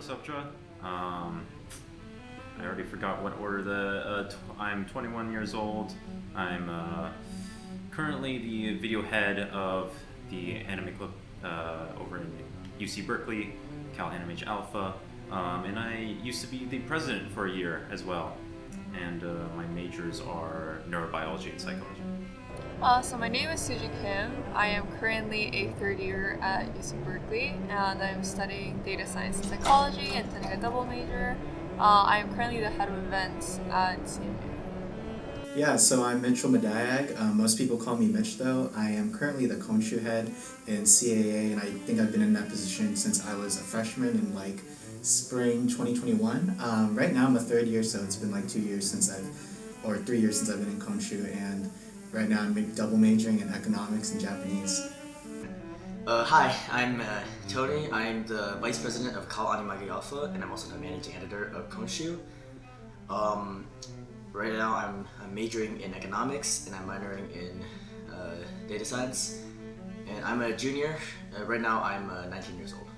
Sabja. I already forgot what order I'm 21 years old. I'm currently the video head of the anime club over in UC Berkeley, Cal Animage Alpha, and I used to be the president for a year as well. And my majors are neurobiology and psychology. So my name is Suji Kim. I am currently a third year at UC Berkeley, and I'm studying data science and psychology and taking a double major. I am currently the head of events at CNA. Yeah, so I'm Mitchell Medayag. Most people call me Mitch though. I am currently the Konshu head in CAA, and I think I've been in that position since I was a freshman in spring 2021. Right now I'm a third year, so it's been 2 years since 3 years since I've been in Konshu, and right now I'm double majoring in economics and Japanese. Hi, I'm Tony. I'm the vice president of Cal Animage Alpha, and I'm also the managing editor of Konshu. Right now I'm majoring in economics and I'm minoring in data science. And I'm a junior. Right now I'm 19 years old.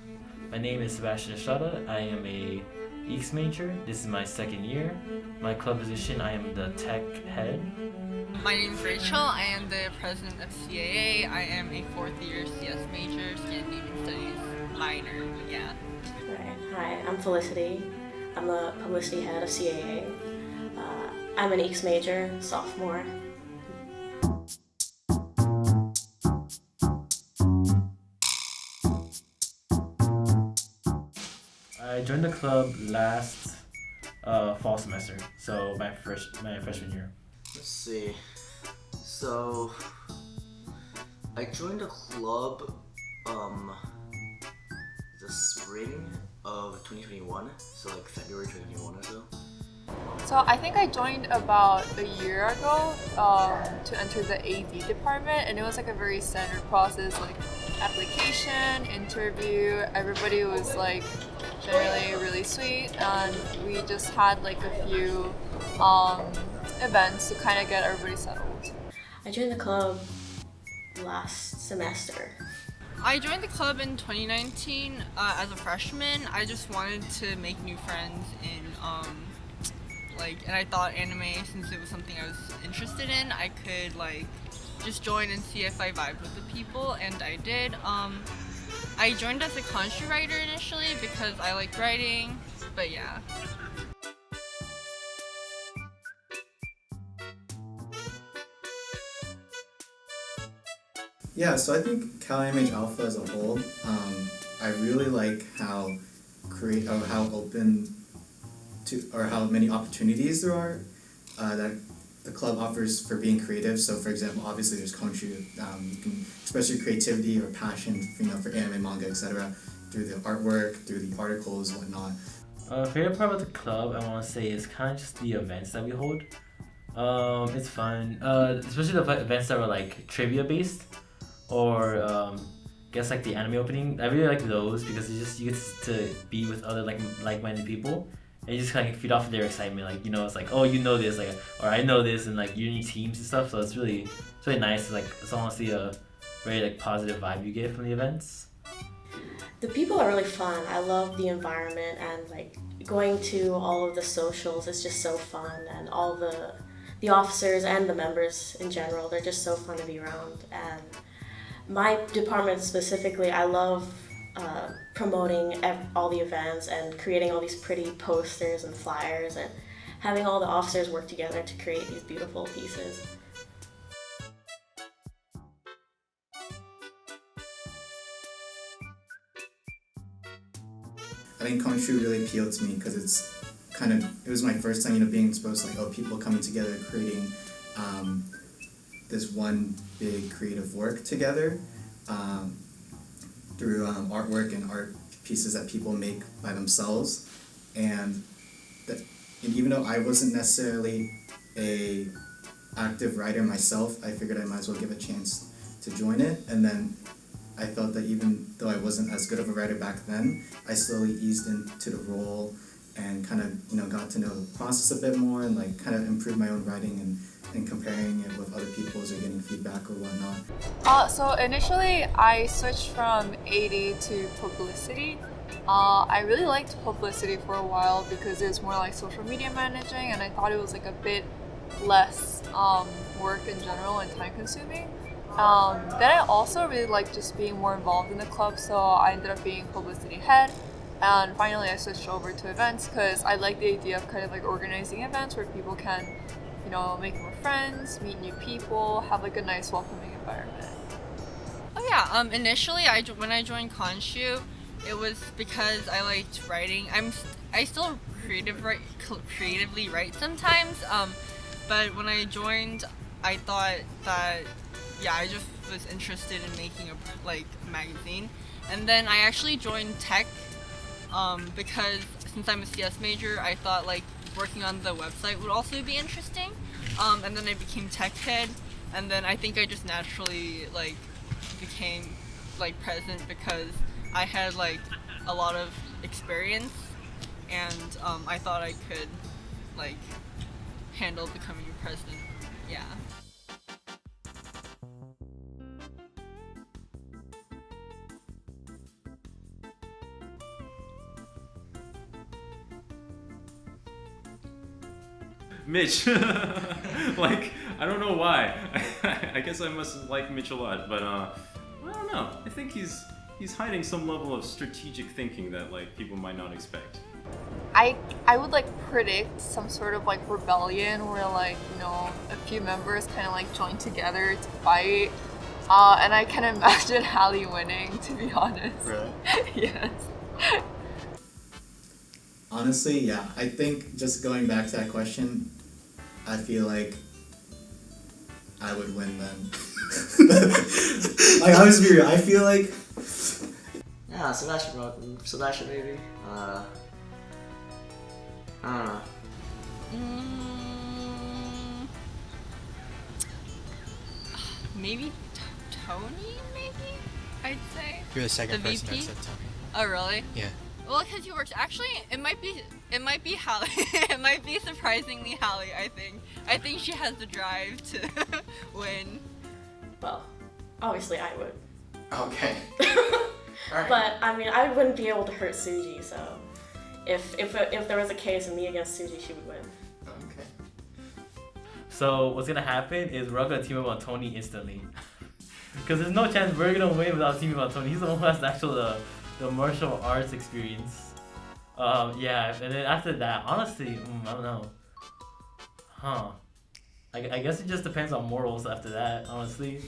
My name is Sebastian Estrada. I am a EECS major. This is my second year. My club position, I am the tech head. My name is Rachel. I am the president of CAA. I am a fourth year CS major, Scandinavian Studies minor. Yeah. Right. Hi, I'm Felicity. I'm the publicity head of CAA. I'm an EECS major, sophomore. I joined the club last fall semester, so my freshman year. Let's see. So I joined the club the spring of 2021, so February 2021 or so. So I think I joined about a year ago to enter the AD department, and it was a very standard process, application, interview. Everybody was generally really sweet, and we just had a few events to kind of get everybody settled. I joined the club last semester. I joined the club in 2019 as a freshman. I just wanted to make new friends and I thought anime, since it was something I was interested in, I could just join and see if I vibed with the people, and I did. I joined as a Konshu writer initially because I like writing, but yeah. Yeah, so I think Cal Animage Alpha as a whole, I really like how open to, or how many opportunities there are that the club offers for being creative. So for example, obviously there's Konshu, you can express your creativity or passion for anime, manga, etc. through the artwork, through the articles, whatnot. Favorite part about the club, I want to say, is kind of just the events that we hold. It's fun, especially the events that were trivia based, or the anime opening. I really like those because you get to be with other like-minded people, and you just kind of feed off of their excitement. It's oh, you know this, or I know this, and you're in teams and stuff. So it's really nice. It's honestly a very positive vibe you get from the events. The people are really fun. I love the environment, and going to all of the socials is just so fun, and all the officers and the members in general, they're just so fun to be around. And my department specifically, I love promoting all the events and creating all these pretty posters and flyers and having all the officers work together to create these beautiful pieces. I think Konshu really appealed to me because it was my first time being exposed to people coming together, creating this one big creative work together through artwork and art pieces that people make by themselves. And even though I wasn't necessarily a active writer myself, I figured I might as well give a chance to join it. And then I felt that even though I wasn't as good of a writer back then, I slowly eased into the role and kind of got to know the process a bit more, and kind of improved my own writing and comparing it with other people's or getting feedback or whatnot. So initially I switched from AD to publicity, I really liked publicity for a while because it was more like social media managing, and I thought it was like a bit less work in general and time consuming. Then I also really liked just being more involved in the club, so I ended up being publicity head. And finally, I switched over to events because I like the idea of kind of like organizing events where people can, make more friends, meet new people, have like a nice welcoming environment. Oh yeah. Initially, when I joined Konshu, it was because I liked writing. I still creatively write sometimes. But when I joined, I thought that I just was interested in making a magazine, and then I actually joined tech because since I'm a CS major, I thought like working on the website would also be interesting. And then I became tech head, and then I think I just naturally became president because I had a lot of experience, and I thought I could handle becoming a president. Yeah. Mitch, I don't know why. I guess I must like Mitch a lot, but I don't know. I think he's hiding some level of strategic thinking that people might not expect. I would predict some sort of rebellion where a few members kind of join together to fight, and I can imagine Hallie winning, to be honest. Really? Yes. Honestly, yeah. I think just going back to that question, I feel like I would win then. I'll just be real. I feel like Yeah, Sebastian maybe. I don't know. Maybe Tony, maybe? I'd say. You're the second The person that VP? said Tony. Oh, really? Yeah. Well, because he works. Actually, it might be Hallie. It might be surprisingly Hallie. I think she has the drive to win. Well, obviously I would. okay. Alright. But I mean, I wouldn't be able to hurt Suji, so if there was a case of me against Suji, she would win. Okay. So what's gonna happen is we're all gonna team up on Tony instantly. Because there's no chance we're gonna win without teaming up on Tony. He's the one who has the actual the martial arts experience. Yeah, and then after that, honestly, I don't know. Huh. I guess it just depends on morals after that, honestly.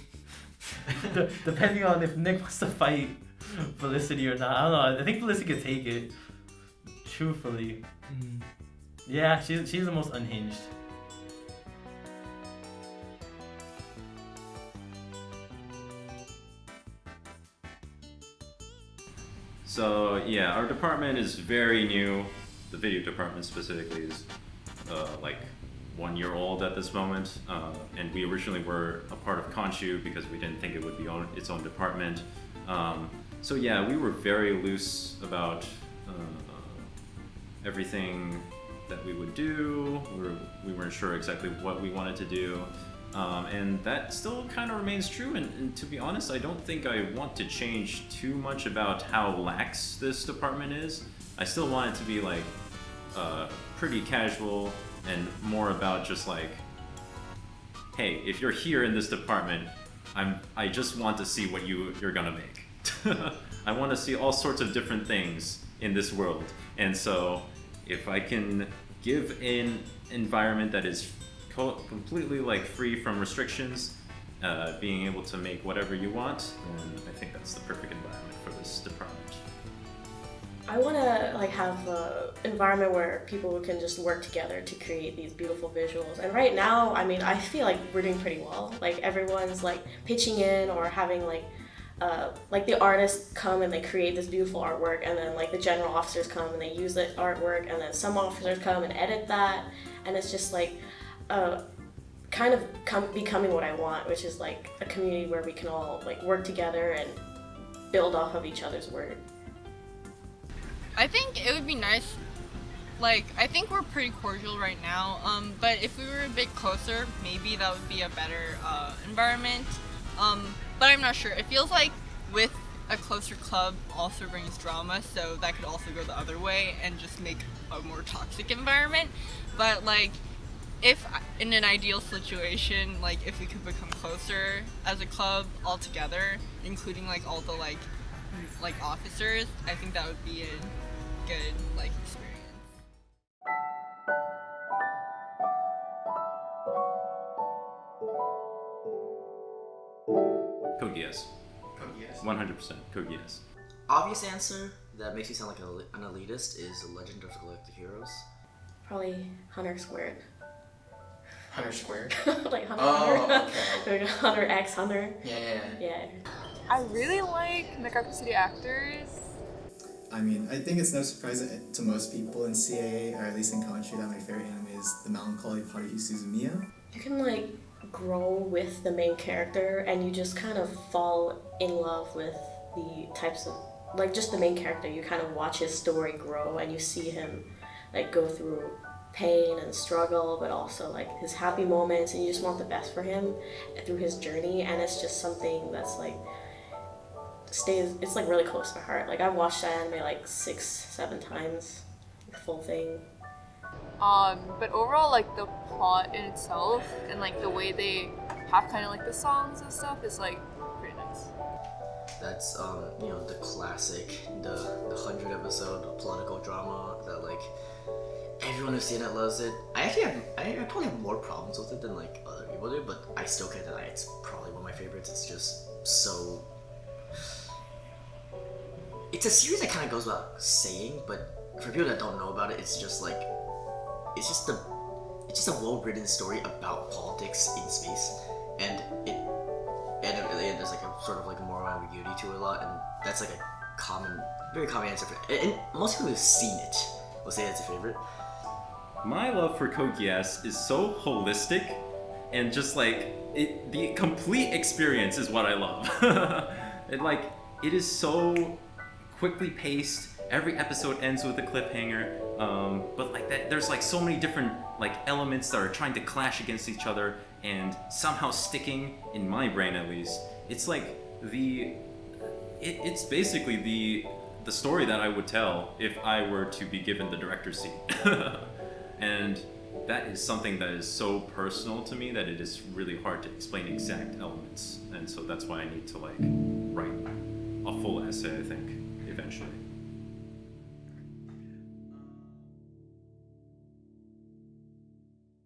Depending on if Nick wants to fight Felicity or not. I don't know. I think Felicity could take it. Truthfully. Yeah, she's the most unhinged. So yeah, our department is very new. The video department specifically is 1 year old at this moment, and we originally were a part of Konshu because we didn't think it would be its own department. So yeah, we were very loose about everything that we would do. We weren't sure exactly what we wanted to do. And that still kind of remains true, and to be honest, I don't think I want to change too much about how lax this department is. I still want it to be pretty casual and more about just hey, if you're here in this department, I just want to see what you're gonna make. I want to see all sorts of different things in this world, and so if I can give an environment that is completely free from restrictions, being able to make whatever you want, and I think that's the perfect environment for this department. I want to have an environment where people can just work together to create these beautiful visuals. And right now, I mean, I feel like we're doing pretty well. Everyone's pitching in or having the artists come and they create this beautiful artwork, and then the general officers come and they use the artwork, and then some officers come and edit that, and it's just kind of becoming what I want, which is a community where we can all work together and build off of each other's work. I think it would be nice. I think we're pretty cordial right now. But if we were a bit closer, maybe that would be a better environment. But I'm not sure. It feels like with a closer club also brings drama, so that could also go the other way and just make a more toxic environment. But like, if in an ideal situation, like if we could become closer as a club all together, including like all the like officers, I think that would be a good like experience. Code Geass. 100% Code Geass. Obvious answer that makes me sound like an elitist is Legend of Galactic Heroes. Probably Hunter Squared. Hunter Squared. Like Hunter Oh, Hunter. okay. Like Hunter X Hunter. Yeah. Yeah. I really like Makeup City actors. I mean, I think it's no surprise to most people in CAA, or at least in country, that my favorite anime is The Melancholy of Haruhi Suzumiya. You can like grow with the main character and you just kind of fall in love with the types of like just the main character. You kind of watch his story grow and you see him like go through pain and struggle, but also like his happy moments, and you just want the best for him through his journey. And it's just something that's like it's like really close to my heart. Like I've watched that anime like 6-7 times, the full thing. But overall, like the plot in itself and like the way they have kind of like the songs and stuff is like pretty nice. That's the classic, the 100 episode political drama that like everyone who's seen it loves it. I probably have more problems with it than like other people do, but I still can't deny it's probably one of my favorites. It's just so. It's a series that kind of goes without saying, but for people that don't know about it, it's just a well-written story about politics in space, and there's like a sort of like a moral ambiguity to it a lot, and that's like a very common answer for it. And most people who've seen it will say it's a favorite. My love for Code Geass is so holistic, and just like the complete experience is what I love. It is so quickly paced. Every episode ends with a cliffhanger, but like that, there's like so many different like elements that are trying to clash against each other and somehow sticking in my brain at least. It's like it's basically the story that I would tell if I were to be given the director's seat. And that is something that is so personal to me that it is really hard to explain exact elements. And so that's why I need to like write a full essay, I think, eventually.